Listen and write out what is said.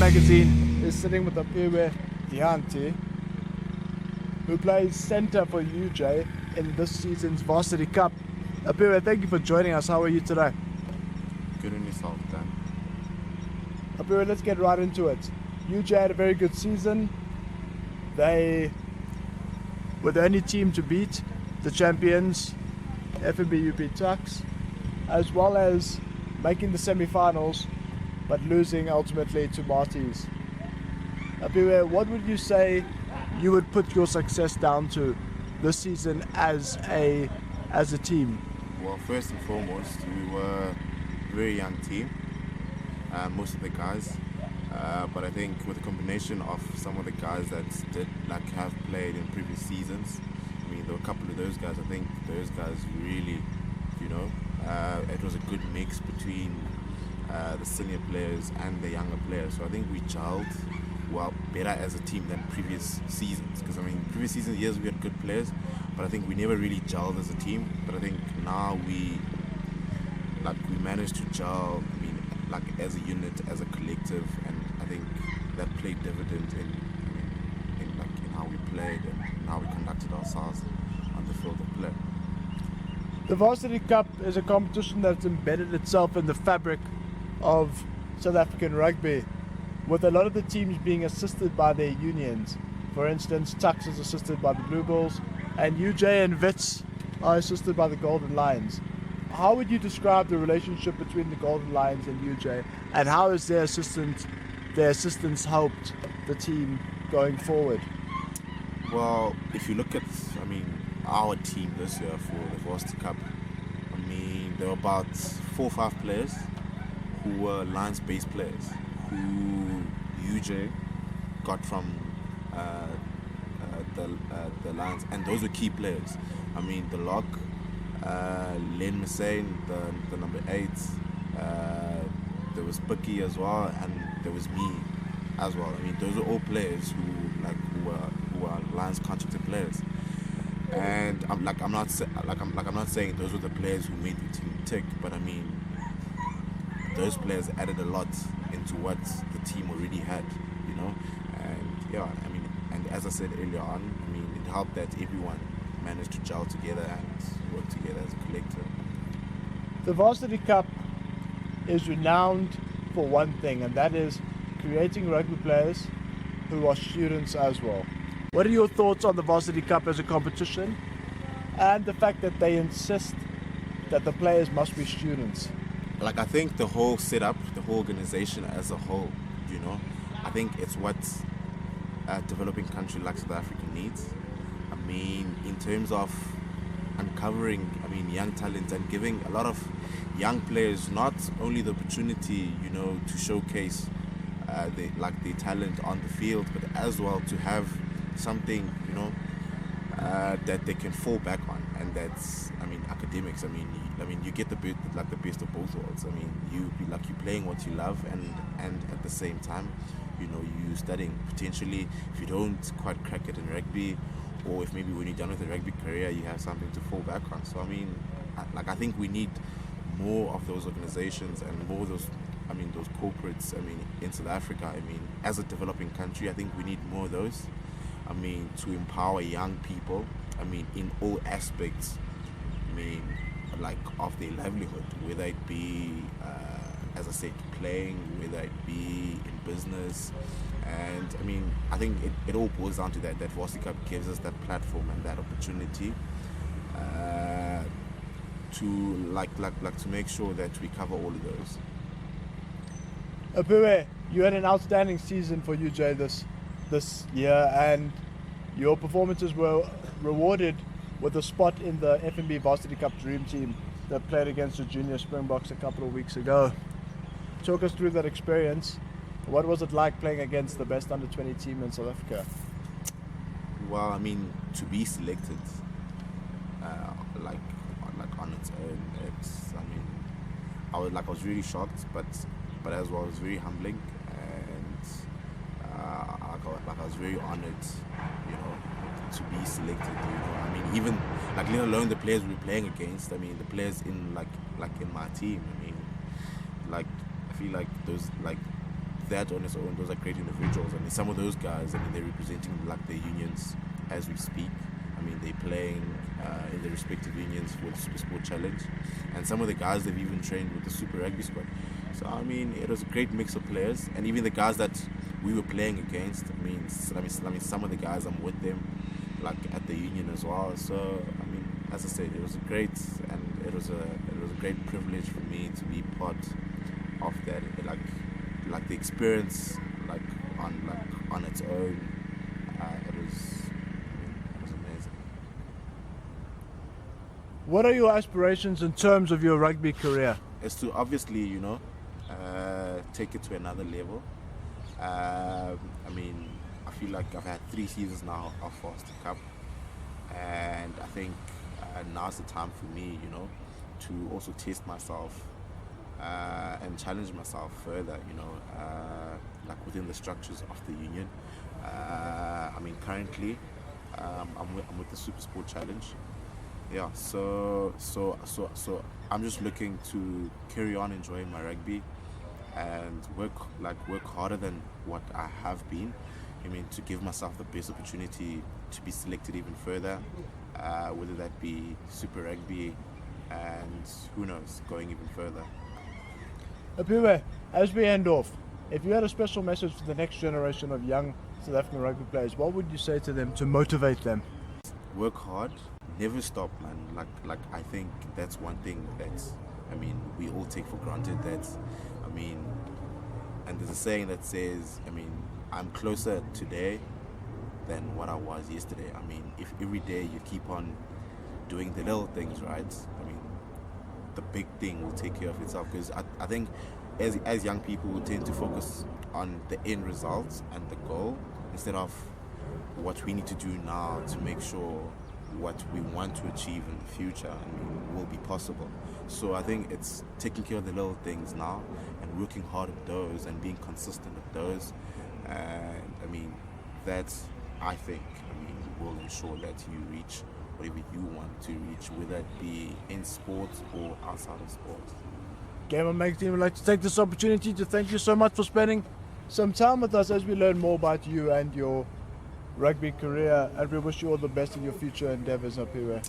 magazine is sitting with Aphiwe Dyantyi, who plays centre for UJ in this season's Varsity Cup. Aphiwe, thank you for joining us. How are you today? Good on yourself, Dan. Aphiwe, let's get right into it. UJ had a very good season. They were the only team to beat the champions, FNB UJ Tuks, as well as making the semi-finals, but losing ultimately to Marties. Aphiwe, what would you say you would put your success down to this season as a team? Well, first and foremost, we were a very young team, most of the guys. But I think with a combination of some of the guys that did have played in previous seasons, I mean, there were a couple of those guys. I think those guys really, it was a good mix between the senior players and the younger players. So I think we gelled well better as a team than previous seasons. Because I mean, previous seasons, yes, we had good players, but I think we never really gelled as a team. But I think now we managed to gel. I mean, as a unit, as a collective, and I think that played dividend in how we played and how we conducted ourselves on the field of play. The Varsity Cup is a competition that's embedded itself in the fabric of South African rugby, with a lot of the teams being assisted by their unions. For instance, Tuks is assisted by the Blue Bulls, and UJ and Wits are assisted by the Golden Lions. How would you describe the relationship between the Golden Lions and UJ, and how has their assistance helped the team going forward? Well, if you look at, our team this year for the Varsity Cup, there were about 4 or 5 players who were Lions-based players, who UJ got from the Lions, and those were key players. The lock, Len Massane, the number 8, there was Bucky as well, and there was me as well. Those are all players who are Lions contracted players. And I'm not saying those were the players who made the team tick, but those players added a lot into what the team already had, and as I said earlier on, it helped that everyone managed to gel together and work together as a collective. The Varsity Cup is renowned for one thing, and that is creating rugby players who are students as well. What are your thoughts on the Varsity Cup as a competition, and the fact that they insist that the players must be students? I think the whole setup, the whole organization as a whole, I think it's what a developing country like South Africa needs. In terms of uncovering, young talent and giving a lot of young players not only the opportunity, to showcase their talent on the field, but as well to have something, that they can fall back on, and that's, academics. You get the best of both worlds. You're playing what you love, and at the same time, you're studying. Potentially, if you don't quite crack it in rugby, or if maybe when you're done with a rugby career, you have something to fall back on. So I think we need more of those organizations and more of those corporates. In South Africa, as a developing country, I think we need more of those. To empower young people. In all aspects. Of their livelihood, whether it be, as I said, playing, whether it be in business, and I think it all boils down to that Varsity Cup gives us that platform and that opportunity to make sure that we cover all of those. Aphiwe, you had an outstanding season for UJ this year, and your performances were rewarded with a spot in the FNB Varsity Cup Dream Team that played against the Junior Springboks a couple of weeks ago. Talk us through that experience. What was it like playing against the best under-20 team in South Africa? Well, to be selected, on its own, it's, I was really shocked, but as well, it was very humbling, and I was very honored, to be selected. Even let alone the players we were playing against. The players in in my team. I feel like those that on its own, those are great individuals. I mean, some of those guys, I mean, they're representing like their unions as we speak. I mean, they're playing in their respective unions for the Super Sport Challenge, and some of the guys they've even trained with the Super Rugby squad. So I mean, it was a great mix of players, and even the guys that we were playing against. I mean, some of the guys I'm with them, like at the union as well. So I mean, as I said, it was a great privilege for me to be part of that. Like the experience, on its own, it was amazing. What are your aspirations in terms of your rugby career? Is to obviously, take it to another level. I mean, I feel like I've had 3 seasons now of Varsity Cup, and I think now's the time for me, to also test myself and challenge myself further, like within the structures of the union. I mean, currently, I'm with the Super Sport Challenge. Yeah, so I'm just looking to carry on enjoying my rugby and work harder than what I have been. I mean, to give myself the best opportunity to be selected even further, whether that be Super Rugby and who knows, going even further. Aphiwe, as we end off, if you had a special message for the next generation of young South African rugby players, what would you say to them to motivate them? Work hard, never stop, man. Like I think that's one thing that, I mean, we all take for granted. That, I mean, and there's a saying that says, I mean, I'm closer today than what I was yesterday. I mean, if every day you keep on doing the little things right, I mean, the big thing will take care of itself. Because I think as young people, we tend to focus on the end results and the goal instead of what we need to do now to make sure what we want to achieve in the future, I mean, will be possible. So I think it's taking care of the little things now and working hard at those and being consistent at those. And I mean, that's, I think, I mean, will ensure that you reach whatever you want to reach, whether it be in sports or outside of sports. Game On Make team would like to take this opportunity to thank you so much for spending some time with us as we learn more about you and your rugby career, and we wish you all the best in your future endeavours, Aphiwe.